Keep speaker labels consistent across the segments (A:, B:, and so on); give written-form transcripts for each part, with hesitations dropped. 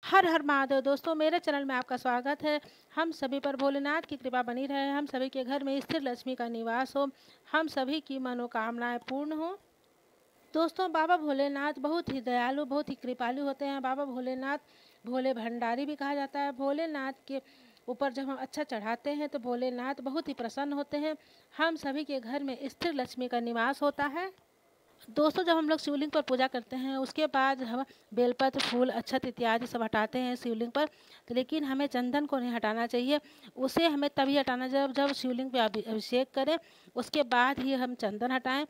A: हर हर महादेव। दोस्तों, मेरे चैनल में आपका स्वागत है। हम सभी पर भोलेनाथ की कृपा बनी रहे, हम सभी के घर में स्थिर लक्ष्मी का निवास हो, हम सभी की मनोकामनाएं पूर्ण हो। दोस्तों, बाबा भोलेनाथ बहुत ही दयालु, बहुत ही कृपालु होते हैं। बाबा भोलेनाथ भोले भंडारी भी कहा जाता है। भोलेनाथ के ऊपर जब हम अच्छा चढ़ाते हैं तो भोलेनाथ बहुत ही प्रसन्न होते हैं। हम सभी के घर में स्थिर लक्ष्मी का निवास होता है। दोस्तों, जब हम लोग शिवलिंग पर पूजा करते हैं उसके बाद हम बेलपत्र, फूल, अक्षत इत्यादि सब हटाते हैं शिवलिंग पर। तो लेकिन हमें चंदन को नहीं हटाना चाहिए। उसे हमें तभी हटाना जब जब शिवलिंग पे अभिषेक करें, उसके बाद ही हम चंदन हटाएं।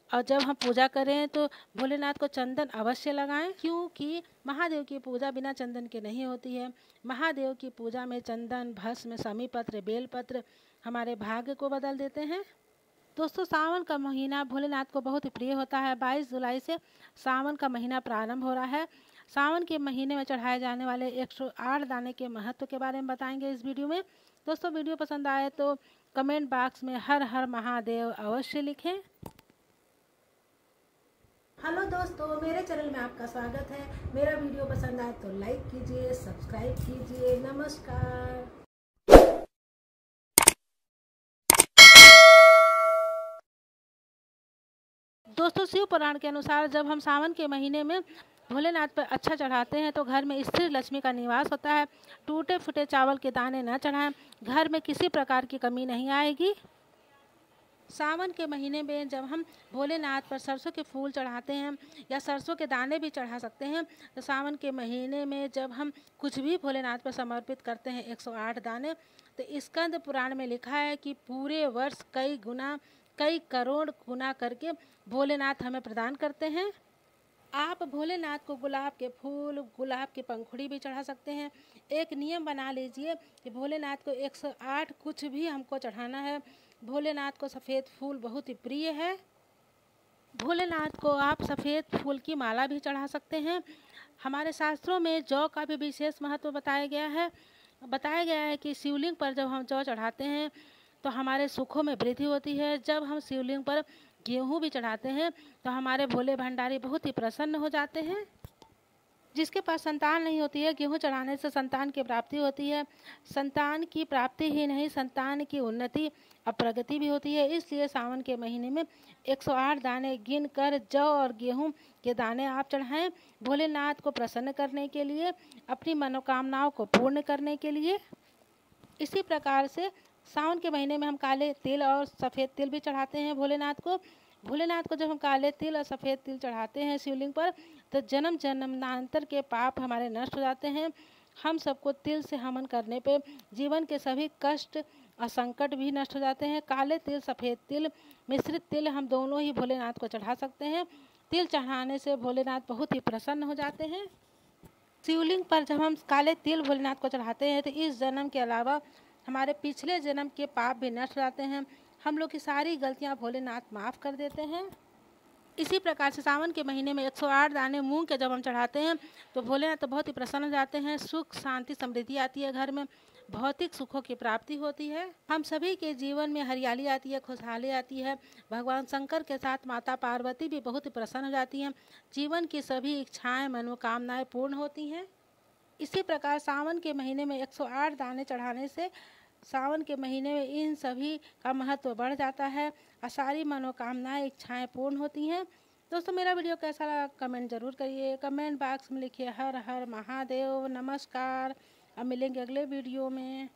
A: और जब हम पूजा करें तो भोलेनाथ को चंदन अवश्य लगाएं, क्योंकि महादेव की पूजा बिना चंदन के नहीं होती है। महादेव की पूजा में चंदन, भस्म, समीपत्र, बेलपत्र हमारे भाग्य को बदल देते हैं। दोस्तों, सावन का महीना भोलेनाथ को बहुत ही प्रिय होता है। 22 जुलाई से सावन का महीना प्रारंभ हो रहा है। सावन के महीने में चढ़ाए जाने वाले 108 दाने के महत्व के बारे में बताएंगे इस वीडियो में। दोस्तों, वीडियो पसंद आए तो कमेंट बॉक्स में हर हर महादेव अवश्य लिखें। हेलो दोस्तों, मेरे चैनल में आपका स्वागत है। मेरा वीडियो पसंद आए तो लाइक कीजिए, सब्सक्राइब कीजिए। नमस्कार। दोस्तों, शिव पुराण के अनुसार जब हम सावन के महीने में भोलेनाथ पर अच्छा चढ़ाते हैं तो घर में स्थिर लक्ष्मी का निवास होता है। टूटे फूटे चावल के दाने न चढ़ाएं, घर में किसी प्रकार की कमी नहीं आएगी। सावन के महीने में जब हम भोलेनाथ पर सरसों के फूल चढ़ाते हैं या सरसों के दाने भी चढ़ा सकते हैं। तो सावन के महीने में जब हम कुछ भी भोलेनाथ पर समर्पित करते हैं 108 दाने, तो स्कंद पुराण में लिखा है कि पूरे वर्ष कई गुना, कई करोड़ गुना करके भोलेनाथ हमें प्रदान करते हैं। आप भोलेनाथ को गुलाब के फूल, गुलाब की पंखुड़ी भी चढ़ा सकते हैं। एक नियम बना लीजिए कि भोलेनाथ को 108 कुछ भी हमको चढ़ाना है। भोलेनाथ को सफ़ेद फूल बहुत ही प्रिय है। भोलेनाथ को आप सफ़ेद फूल की माला भी चढ़ा सकते हैं। हमारे शास्त्रों में जौ का भी विशेष महत्व बताया गया है। बताया गया है कि शिवलिंग पर जब हम जौ चढ़ाते हैं तो हमारे सुखों में वृद्धि होती है। जब हम शिवलिंग पर गेहूँ भी चढ़ाते हैं तो हमारे भोले भंडारी बहुत ही प्रसन्न हो जाते हैं। जिसके पास संतान नहीं होती है, गेहूँ चढ़ाने से संतान की प्राप्ति होती है। संतान की प्राप्ति ही नहीं, संतान की उन्नति और प्रगति भी होती है। इसलिए सावन के महीने में 108 दाने गिन कर जौ और गेहूँ के दाने आप चढ़ाएं, भोलेनाथ को प्रसन्न करने के लिए, अपनी मनोकामनाओं को पूर्ण करने के लिए। इसी प्रकार से सावन के महीने में हम काले तिल और सफ़ेद तिल भी चढ़ाते हैं भोलेनाथ को। भोलेनाथ को जब हम काले तिल और सफ़ेद तिल चढ़ाते हैं शिवलिंग पर तो जन्म जन्मांतर के पाप हमारे नष्ट हो जाते हैं। हम सबको तिल से हवन करने पे जीवन के सभी कष्ट और संकट भी नष्ट हो जाते हैं। काले तिल, सफ़ेद तिल, मिश्रित तिल हम दोनों ही भोलेनाथ को चढ़ा सकते हैं। तिल चढ़ाने से भोलेनाथ बहुत ही प्रसन्न हो जाते हैं। शिवलिंग पर जब हम काले तिल भोलेनाथ को चढ़ाते हैं तो इस जन्म के अलावा हमारे पिछले जन्म के पाप भी नष्ट हो जाते हैं। हम लोग की सारी गलतियां भोलेनाथ माफ़ कर देते हैं। इसी प्रकार से सावन के महीने में 108 दाने मूंग के जब हम चढ़ाते हैं तो भोलेनाथ तो बहुत ही प्रसन्न हो जाते हैं। सुख, शांति, समृद्धि आती है घर में, भौतिक सुखों की प्राप्ति होती है। हम सभी के जीवन में हरियाली आती है, खुशहाली आती है। भगवान शंकर के साथ माता पार्वती भी बहुत ही प्रसन्न हो जाती हैं। जीवन की सभी इच्छाएं, मनोकामनाएं पूर्ण होती हैं। इसी प्रकार सावन के महीने में 108 दाने चढ़ाने से सावन के महीने में इन सभी का महत्व बढ़ जाता है और सारी मनोकामनाएं, इच्छाएं पूर्ण होती हैं। दोस्तों, मेरा वीडियो कैसा लगा कमेंट ज़रूर करिए। कमेंट बॉक्स में लिखिए हर हर महादेव। नमस्कार। अब मिलेंगे अगले वीडियो में।